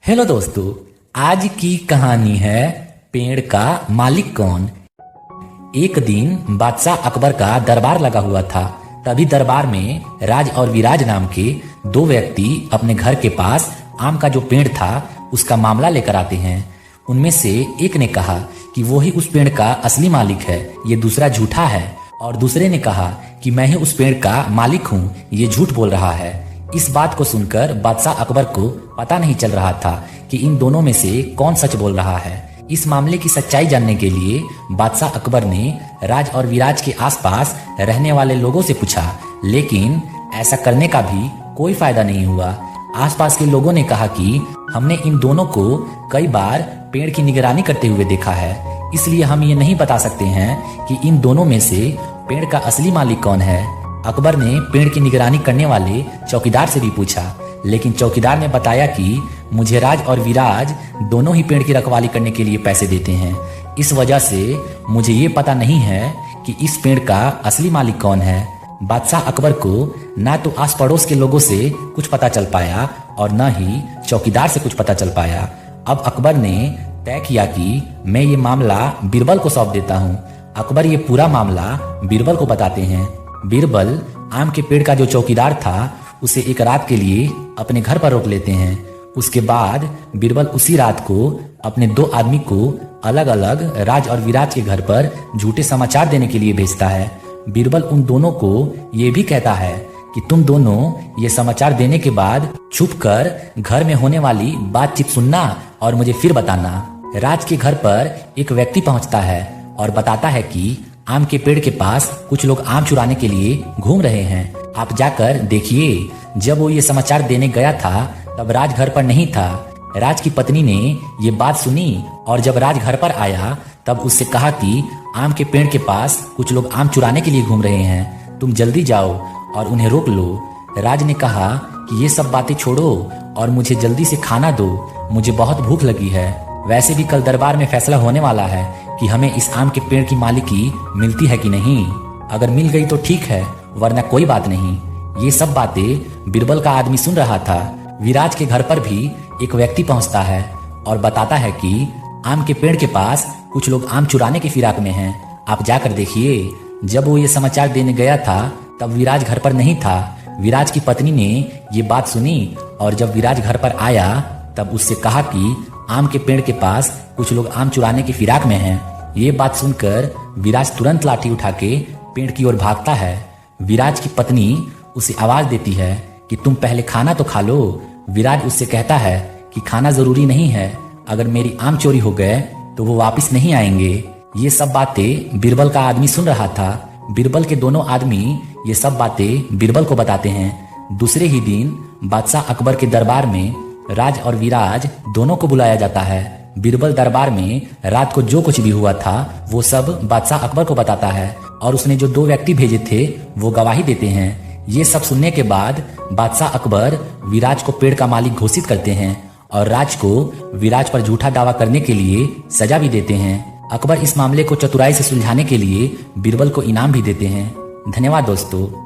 Hello दोस्तों, आज की कहानी है पेड़ का मालिक कौन। एक दिन बादशाह अकबर का दरबार लगा हुआ था। तभी दरबार में राज और विराज नाम के दो व्यक्ति अपने घर के पास आम का जो पेड़ था उसका मामला लेकर आते हैं। उनमें से एक ने कहा कि वो ही उस पेड़ का असली मालिक है, ये दूसरा झूठा है। और दूसरे ने कहा कि मैं ही उस पेड़ का मालिक हूँ, ये झूठ बोल रहा है। इस बात को सुनकर बादशाह अकबर को पता नहीं चल रहा था कि इन दोनों में से कौन सच बोल रहा है। इस मामले की सच्चाई जानने के लिए बादशाह अकबर ने राज और विराज के आसपास रहने वाले लोगों से पूछा, लेकिन ऐसा करने का भी कोई फायदा नहीं हुआ। आसपास के लोगों ने कहा कि हमने इन दोनों को कई बार पेड़ की निगरानी करते हुए देखा है, इसलिए हम ये नहीं बता सकते हैं कि इन दोनों में से पेड़ का असली मालिक कौन है। अकबर ने पेड़ की निगरानी करने वाले चौकीदार से भी पूछा, लेकिन चौकीदार ने बताया कि मुझे राज और विराज दोनों ही पेड़ की रखवाली करने के लिए पैसे देते हैं। इस वजह से मुझे ये पता नहीं है कि इस पेड़ का असली मालिक कौन है। बादशाह अकबर को ना तो आस पड़ोस के लोगों से कुछ पता चल पाया और न ही चौकीदार से कुछ पता चल पाया। अब अकबर ने तय किया कि मैं ये मामला बीरबल को सौंप देता हूँ। अकबर ये पूरा मामला बीरबल को बताते हैं। बीरबल आम के पेड़ का जो चौकीदार था उसे एक रात के लिए अपने घर पर रोक लेते हैं। उसके बाद बीरबल उसी रात को अपने दो आदमी को अलग अलग राज और विराज के घर पर झूठे समाचार देने के लिए भेजता है। बीरबल उन दोनों को ये भी कहता है कि तुम दोनों ये समाचार देने के बाद छुपकर घर में होने वाली बातचीत सुनना और मुझे फिर बताना। राज के घर पर एक व्यक्ति पहुंचता है और बताता है कि आम के पेड़ के पास कुछ लोग आम चुराने के लिए घूम रहे हैं, आप जाकर देखिए। जब वो ये समाचार देने गया था तब राज घर पर नहीं था। राज की पत्नी ने ये बात सुनी और जब राज घर पर आया तब उससे कहा कि आम के पेड़ के पास कुछ लोग आम चुराने के लिए घूम रहे हैं, तुम जल्दी जाओ और उन्हें रोक लो। राज ने कहा कि ये सब बातें छोड़ो और मुझे जल्दी से खाना दो, मुझे बहुत भूख लगी है। वैसे भी कल दरबार में फैसला होने वाला है कि हमें इस आम के पेड़ की मालिकी मिलती है कि नहीं। अगर मिल गई तो ठीक है, वरना कोई बात नहीं। ये सब बातें बीरबल का आदमी सुन रहा था। विराज के घर पर भी एक व्यक्ति पहुंचता है और बताता है कि आम के पेड़ के पास कुछ लोग आम चुराने की फिराक में हैं, आप जाकर देखिए। जब वो ये समाचार देने गया था तब विराज घर पर नहीं था। विराज की पत्नी ने ये बात सुनी और जब विराज घर पर आया तब उससे कहा कि आम के पेड़ के पास कुछ लोग आम चुराने की फिराक में हैं। ये बात सुनकर विराज तुरंत लाठी उठा के पेड़ की ओर भागता है। विराज की पत्नी उसे आवाज देती है कि तुम पहले खाना तो खा लो। विराज उससे कहता है कि खाना जरूरी नहीं है, अगर मेरी आम चोरी हो गए तो वो वापस नहीं आएंगे। ये सब बातें बीरबल का आदमी सुन रहा था। बीरबल के दोनों आदमी ये सब बातें बीरबल को बताते हैं। दूसरे ही दिन बादशाह अकबर के दरबार में राज और विराज दोनों को बुलाया जाता है। बीरबल दरबार में रात को जो कुछ भी हुआ था वो सब बादशाह अकबर को बताता है और उसने जो दो व्यक्ति भेजे थे वो गवाही देते हैं। ये सब सुनने के बाद बादशाह अकबर विराज को पेड़ का मालिक घोषित करते हैं और राज को विराज पर झूठा दावा करने के लिए सजा भी देते हैं। अकबर इस मामले को चतुराई से सुलझाने के लिए बीरबल को इनाम भी देते हैं। धन्यवाद दोस्तों।